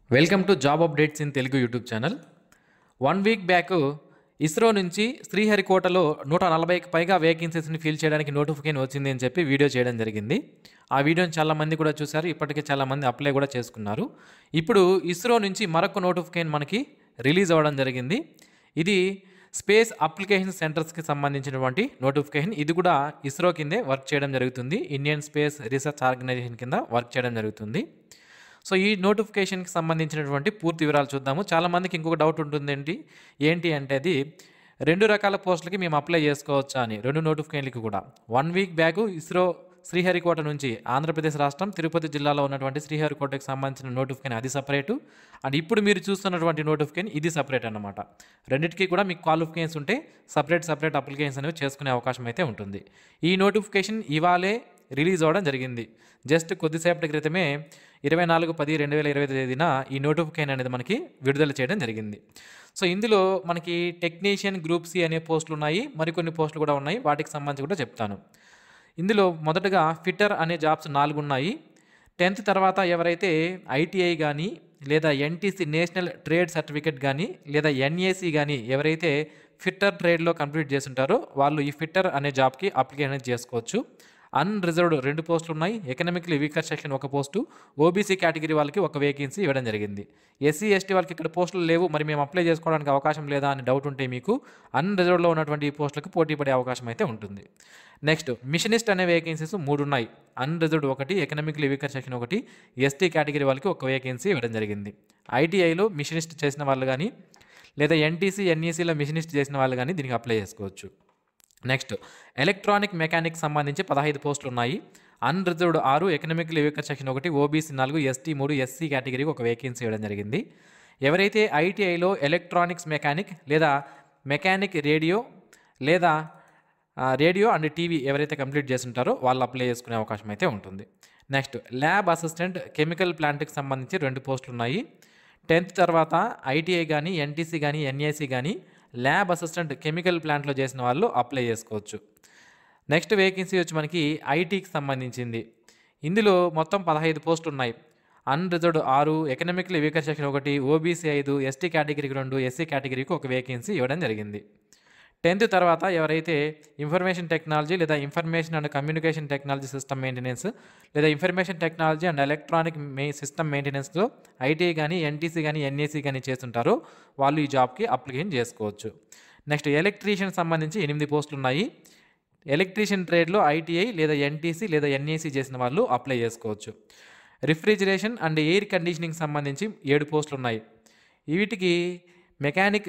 Welcome to job updates in Telugu YouTube channel. 1 week back ISRO నుంచి శ్రీహరికోటలో 140కి పైగా వేకెన్సీస్ని fill చేయడానికి notification వచ్చింది అని చెప్పి వీడియో చేయడం జరిగింది. ఆ వీడియోని చాలామంది కూడా చూశారు. ఇప్పటికే చాలామంది అప్లై కూడా చేసుకున్నారు. ఇప్పుడు ఇస్రో నుంచి మరొక నోటిఫికేషన్ మనకి రిలీజ్ అవ్వడం జరిగింది. ఇది స్పేస్ అప్లికేషన్ సెంటర్స్కి సంబంధించినటువంటి నోటిఫికేషన్. ఇది కూడా ఇస్రో కిందే వర్క్ చేయడం జరుగుతుంది. ఇండియన్ స్పేస్ రీసెర్చ్ ఆర్గనైజేషన్ కింద వర్క్ చేయడం జరుగుతుంది. సో ఈ నోటిఫికేషన్కి సంబంధించినటువంటి పూర్తి వివరాలు చూద్దాము. చాలామందికి ఇంకొక డౌట్ ఉంటుందేంటి అంటే అది 2 రకాల పోస్టులకి మేము అప్లై చేసుకోవచ్చా అని, 2 నోటిఫికేషన్లకి కూడా. 1 వీక్ బ్యాక్ ఇస్రో శ్రీహరికోట నుంచి ఆంధ్రప్రదేశ్ రాష్ట్రం తిరుపతి జిల్లాలో ఉన్నటువంటి శ్రీహరికోటకి సంబంధించిన నోటిఫికేషన్ అది సపరేటు, అండ్ ఇప్పుడు మీరు చూస్తున్నటువంటి నోటిఫికేషన్ ఇది సపరేట్ అన్నమాట. రెండింటికి కూడా మీకు క్వాలిఫికేషన్స్ ఉంటే సపరేట్ అప్లికేషన్స్ అనేవి చేసుకునే అవకాశం అయితే ఉంటుంది. ఈ నోటిఫికేషన్ ఇవాళే రిలీజ్ అవ్వడం జరిగింది. జస్ట్ కొద్దిసేపటి క్రితమే 24/10/2025 తేదీన ఈ నోటిఫికేషన్ అనేది మనకి విడుదల చేయడం జరిగింది. సో ఇందులో మనకి టెక్నీషియన్ గ్రూప్ సి అనే పోస్టులు ఉన్నాయి, మరికొన్ని పోస్టులు కూడా ఉన్నాయి. వాటికి సంబంధించి కూడా చెప్తాను. ఇందులో మొదటగా ఫిట్టర్ అనే జాబ్స్ 4 ఉన్నాయి. 10th తర్వాత ఎవరైతే ఐటీఐ కానీ లేదా ఎన్టీసీ నేషనల్ ట్రేడ్ సర్టిఫికేట్ కానీ లేదా ఎన్ఏసి కానీ ఎవరైతే ఫిట్టర్ ట్రేడ్లో కంప్లీట్ చేస్తుంటారో వాళ్ళు ఈ ఫిట్టర్ అనే జాబ్కి అప్లికేషన్ చేసుకోవచ్చు. అన్రిజర్వ్డ్ 2 పోస్టులు ఉన్నాయి. Economically weaker section 1 post, OBC category వాళ్ళకి 1 వేకెన్సీ ఇవ్వడం జరిగింది. ఎస్సీ ఎస్టీ వాళ్ళకి ఇక్కడ పోస్టులు లేవు, మరి మేము అప్లై చేసుకోవడానికి అవకాశం లేదా అని డౌట్ ఉంటే మీకు అన్రిజర్వ్డ్లో ఉన్నటువంటి ఈ పోస్టులకు పోటీ పడే అవకాశం అయితే ఉంటుంది. నెక్స్ట్ మిషనిస్ట్ అనే వేకెన్సీస్ 3 ఉన్నాయి. Unreserved 1, economically weaker section 1, ST category వాళ్ళకి 1 వేకెన్సీ ఇవ్వడం జరిగింది. ఐటీఐలో మిషనిస్ట్ చేసిన వాళ్ళు కానీ లేదా ఎన్టీసీ ఎన్ఈసీలో మిషనిస్ట్ చేసిన వాళ్ళు కానీ దీనికి అప్లై చేసుకోవచ్చు. నెక్స్ట్ ఎలక్ట్రానిక్ మెకానిక్ సంబంధించి 15 పోస్టులు ఉన్నాయి. Unreserved 6, economical weaker section 1, OBC 4, ST 3, SC కేటగిరీకి 1 వేకెన్సీ ఇవ్వడం జరిగింది. ఎవరైతే ఐటీఐలో ఎలక్ట్రానిక్స్ మెకానిక్ లేదా మెకానిక్ రేడియో లేదా రేడియో అండ్ టీవీ ఎవరైతే కంప్లీట్ చేస్తుంటారో వాళ్ళు అప్లై చేసుకునే అవకాశం అయితే ఉంటుంది. నెక్స్ట్ ల్యాబ్ అసిస్టెంట్ కెమికల్ ప్లాంట్కి సంబంధించి 2 పోస్టులు ఉన్నాయి. 10th తర్వాత ఐటీఐ కానీ ఎన్టీసీ కానీ ఎన్ఏసీ కానీ ల్యాబ్ అసిస్టెంట్ కెమికల్ ప్లాంట్లో చేసిన వాళ్ళు అప్లై చేసుకోవచ్చు. నెక్స్ట్ వేకెన్సీ వచ్చి మనకి ఐటీకి సంబంధించింది. ఇందులో మొత్తం 15 పోస్టులు ఉన్నాయి. Unreserved 6, economical weaker section 1, OBC 5, ST కేటగిరీకి 2, ఎస్సీ కేటగిరీకి 1 వేకెన్సీ ఇవ్వడం జరిగింది. 10th తర్వాత ఎవరైతే ఇన్ఫర్మేషన్ టెక్నాలజీ లేదా information and communication technology system maintenance లేదా information technology and electronic system మెయింటెనెన్స్లో ఐటీఐ కానీ ఎన్టీసీ కానీ ఎన్ఏసీ కానీ చేస్తుంటారో వాళ్ళు ఈ జాబ్కి అప్లికేషన్ చేసుకోవచ్చు. నెక్స్ట్ ఎలక్ట్రీషియన్ సంబంధించి 8 పోస్టులు ఉన్నాయి. ఎలక్ట్రీషియన్ ట్రేడ్లో ఐటీఐ లేదా ఎన్టీసీ లేదా ఎన్ఏసీ చేసిన వాళ్ళు అప్లై చేసుకోవచ్చు. రిఫ్రిజిరేషన్ అండ్ ఎయిర్ కండిషనింగ్ సంబంధించి 7 పోస్టులు ఉన్నాయి. వీటికి mechanic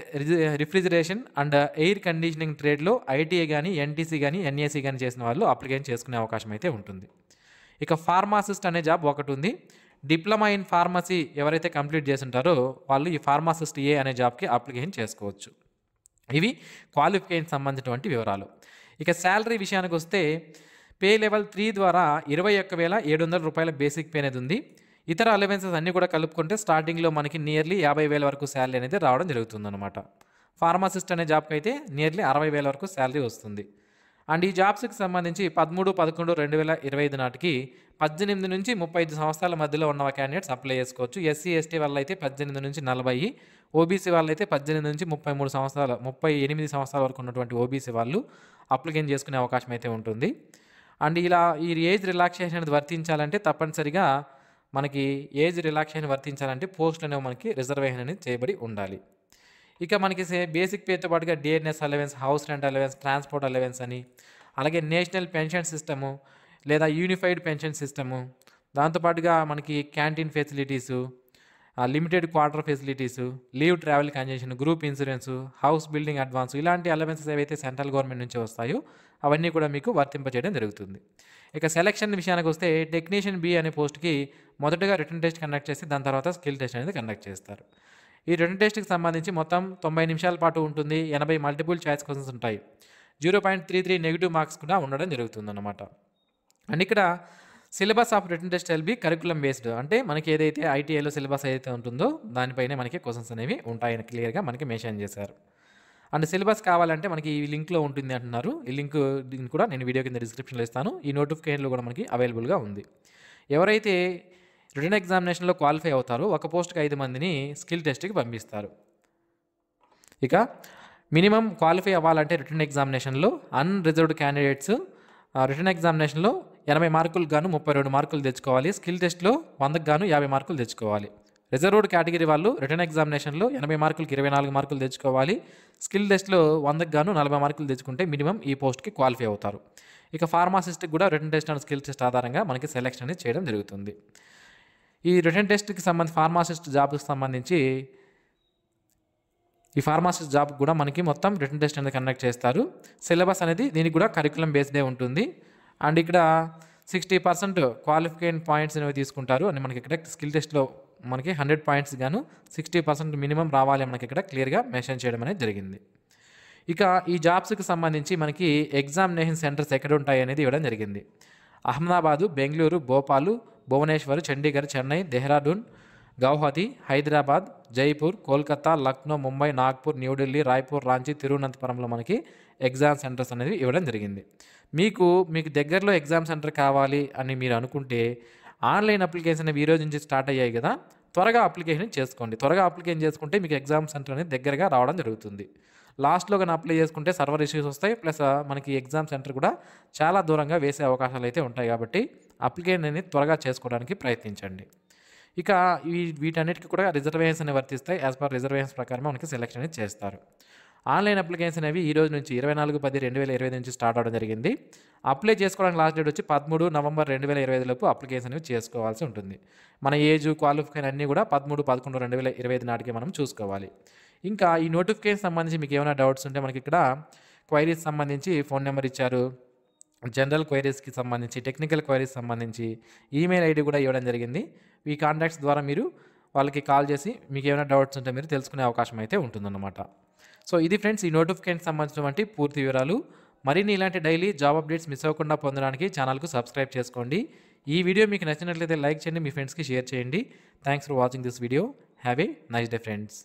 refrigeration and air conditioning ట్రేడ్లో ఐటీఐ కానీ ఎన్టీసీ కానీ ఎన్ఏసీ కానీ చేసిన వాళ్ళు అప్లికేషన్ చేసుకునే అవకాశం అయితే ఉంటుంది. ఇక ఫార్మాసిస్ట్ అనే జాబ్ ఒకటి ఉంది. డిప్లొమా ఇన్ ఫార్మసీ ఎవరైతే కంప్లీట్ చేస్తుంటారో వాళ్ళు ఈ ఫార్మాసిస్ట్ ఏ అనే జాబ్కి అప్లికేషన్ చేసుకోవచ్చు. ఇవి క్వాలిఫికేషన్ సంబంధించినటువంటి వివరాలు. ఇక శాలరీ విషయానికి వస్తే పే లెవెల్ 3 ద్వారా 21,700 రూపాయల బేసిక్ పే అనేది ఉంది. ఇతర అలవెన్సెస్ అన్నీ కూడా కలుపుకుంటే స్టార్టింగ్లో మనకి నియర్లీ 50,000 వరకు శాలరీ అనేది రావడం జరుగుతుందన్నమాట. ఫార్మసిస్ట్ అనే జాబ్కి అయితే నియర్లీ 60,000 వరకు శాలరీ వస్తుంది. అండ్ ఈ జాబ్స్కి సంబంధించి 13/11/2025 నాటికి 18 నుంచి 35 సంవత్సరాల మధ్యలో ఉన్న క్యాండిడేట్స్ అప్లై చేసుకోవచ్చు. ఎస్సీ ఎస్టీ వాళ్ళైతే 18 నుంచి 40, ఓబీసీ వాళ్ళైతే 18 నుంచి 38 సంవత్సరాల వరకు ఉన్నటువంటి ఓబీసీ వాళ్ళు అప్లికేషన్ చేసుకునే అవకాశం అయితే ఉంటుంది. అండ్ ఇలా ఈ ఏజ్ రిలాక్సేషన్ అనేది వర్తించాలంటే తప్పనిసరిగా మనకి ఏజ్ రిలాక్సేషన్ వర్తించాలంటే పోస్టులు అనేవి మనకి రిజర్వేషన్ అనేది చేయబడి ఉండాలి. ఇక మనకి బేసిక్ పేతో పాటుగా DNS allowance, house rent allowance, transport allowance అని, అలాగే నేషనల్ పెన్షన్ సిస్టము లేదా యూనిఫైడ్ పెన్షన్ సిస్టము, దాంతోపాటుగా మనకి canteen facilities, limited quarter facilities, leave travel congestion, group insurance, house building advance, ఇలాంటి అలవెన్సెస్ ఏవైతే సెంట్రల్ గవర్నమెంట్ నుంచి వస్తాయో అవన్నీ కూడా మీకు వర్తింపజేయడం జరుగుతుంది. ఇక సెలక్షన్ విషయానికి వస్తే టెక్నీషియన్ బి అనే పోస్ట్కి మొదటగా రిటన్ టెస్ట్ కండక్ట్ చేసి దాని తర్వాత స్కిల్ టెస్ట్ అనేది కండక్ట్ చేస్తారు. ఈ రిటన్ టెస్ట్కి సంబంధించి మొత్తం 90 నిమిషాల పాటు ఉంటుంది. 80 మల్టిపుల్ చాయిస్ క్వశ్చన్స్ ఉంటాయి. 0.33 నెగిటివ్ మార్క్స్ కూడా ఉండడం జరుగుతుందన్నమాట. అండ్ ఇక్కడ syllabus of written test L B curriculum based, అంటే మనకి ఏదైతే ఐటీఐలో సిలబస్ ఏదైతే ఉంటుందో దానిపైనే మనకి క్వశ్చన్స్ అనేవి ఉంటాయని క్లియర్గా మనకి మెన్షన్ చేశారు. అండ్ సిలబస్ కావాలంటే మనకి ఈ లింక్లో ఉంటుంది అంటున్నారు. ఈ లింక్ దీన్ని కూడా నేను వీడియో కింద డిస్క్రిప్షన్లో ఇస్తాను. ఈ నోటిఫికేషన్లో కూడా మనకి అవైలబుల్గా ఉంది. ఎవరైతే రిటన్ ఎగ్జామినేషన్లో క్వాలిఫై అవుతారు. ఒక పోస్ట్కి 5 మందిని స్కిల్ టెస్ట్కి పంపిస్తారు. ఇక మినిమం క్వాలిఫై అవ్వాలంటే రిటన్ ఎగ్జామినేషన్లో అన్రిజర్వ్డ్ క్యాండిడేట్స్ రిటన్ ఎగ్జామినేషన్లో 80 మార్కులకు గాను 32 మార్కులు తెచ్చుకోవాలి. స్కిల్ టెస్ట్లో 100కు గాను 50 మార్కులు తెచ్చుకోవాలి. రిజర్వ్డ్ కేటగిరీ వాళ్ళు రిటన్ ఎగ్జామినేషన్లో 80 మార్కులకి 24 మార్కులు తెచ్చుకోవాలి. స్కిల్ టెస్ట్లో 100కు గాను 40 మార్కులు తెచ్చుకుంటే మినిమం ఈ పోస్ట్కి క్వాలిఫై అవుతారు. ఇక ఫార్మాసిస్ట్కి కూడా written test and skill test ఆధారంగా మనకి సెలెక్షన్ అనేది చేయడం జరుగుతుంది. ఈ రిటన్ టెస్ట్కి సంబంధించి ఫార్మాసిస్ట్ జాబ్కి సంబంధించి ఈ ఫార్మాసిస్ట్ జాబ్ కూడా మనకి మొత్తం రిటన్ టెస్ట్ అనేది కండక్ట్ చేస్తారు. సిలబస్ అనేది దీనికి కూడా కరికులం బేస్డే ఉంటుంది. అండ్ ఇక్కడ 60% క్వాలిఫికేషన్ పాయింట్స్ అనేవి తీసుకుంటారు. అని మనకి ఇక్కడ స్కిల్ టెస్ట్లో మనకి 100 పాయింట్స్ గాను 60% మినిమం రావాలి మనకి ఇక్కడ క్లియర్గా మెన్షన్ చేయడం అనేది జరిగింది. ఇక ఈ జాబ్స్కి సంబంధించి మనకి ఎగ్జామినేషన్ సెంటర్స్ ఎక్కడ ఉంటాయి అనేది ఇవ్వడం జరిగింది. అహ్మదాబాదు, బెంగళూరు, భోపాలు, భువనేశ్వర్, చండీగఢ్, చెన్నై, దెహ్రాడూన్, గౌహతి, హైదరాబాద్, జైపూర్, కోల్కతా, లక్నో, ముంబై, నాగ్పూర్, న్యూఢిల్లీ, రాయ్పూర్, రాంచీ, తిరువనంతపురంలో మనకి ఎగ్జామ్ సెంటర్స్ అనేవి ఇవ్వడం జరిగింది. మీకు దగ్గరలో ఎగ్జామ్ సెంటర్ కావాలి అని మీరు అనుకుంటే ఆన్లైన్ అప్లికేషన్ అనేవి ఈ రోజు నుంచి స్టార్ట్ అయ్యాయి కదా, త్వరగా అప్లికేషన్ చేసుకోండి. త్వరగా అప్లికేషన్ చేసుకుంటే మీకు ఎగ్జామ్ సెంటర్ అనేది దగ్గరగా రావడం జరుగుతుంది. లాస్ట్లో కానీ అప్లై చేసుకుంటే సర్వర్ ఇష్యూస్ వస్తాయి. ప్లస్ మనకి ఎగ్జామ్ సెంటర్ కూడా చాలా దూరంగా వేసే అవకాశాలు అయితే ఉంటాయి. కాబట్టి అప్లికేషన్ అనేది త్వరగా చేసుకోవడానికి ప్రయత్నించండి. ఇక వీటన్నిటికీ కూడా రిజర్వేషన్స్ అనేవి వర్తిస్తాయి. యాజ్ పర్ రిజర్వేషన్స్ ప్రకారం మనకి సెలెక్షన్ అనేది చేస్తారు. ఆన్లైన్ అప్లికేషన్ అనేవి ఈ రోజు నుంచి 24/10/2025 నుంచి స్టార్ట్ అవడం జరిగింది. అప్లై చేసుకోవడానికి లాస్ట్ డేట్ వచ్చి 13 నవంబర్ 2025 లోపు అప్లికేషన్ అనేవి చేసుకోవాల్సి ఉంటుంది. మన ఏజ్, క్వాలిఫికేషన్ అన్నీ కూడా 13/11/2025 నాటికి మనం చూసుకోవాలి. ఇంకా ఈ నోటిఫికేషన్ సంబంధించి మీకు ఏమైనా డౌట్స్ ఉంటే మనకి ఇక్కడ క్వైరీస్ సంబంధించి ఫోన్ నెంబర్ ఇచ్చారు. జనరల్ క్వైరీస్కి సంబంధించి, టెక్నికల్ క్వైరీస్ సంబంధించి ఈమెయిల్ ఐడి కూడా ఇవ్వడం జరిగింది. ఈ కాంటాక్ట్స్ ద్వారా మీరు వాళ్ళకి కాల్ చేసి మీకు ఏమైనా డౌట్స్ ఉంటే మీరు తెలుసుకునే అవకాశం అయితే ఉంటుందన్నమాట. సో ఇది ఫ్రెండ్స్ ఈ నోటిఫికేషన్ సంబంధించినటువంటి పూర్తి వివరాలు. మరిన్ని ఇలాంటి డైలీ జాబ్ అప్డేట్స్ మిస్ అవ్వకుండా పొందడానికి ఛానల్కు సబ్స్క్రైబ్ చేసుకోండి. ఈ వీడియో మీకు నచ్చినట్లయితే లైక్ చేయండి, మీ ఫ్రెండ్స్కి షేర్ చేయండి. Thanks for watching this video. Have a nice day friends.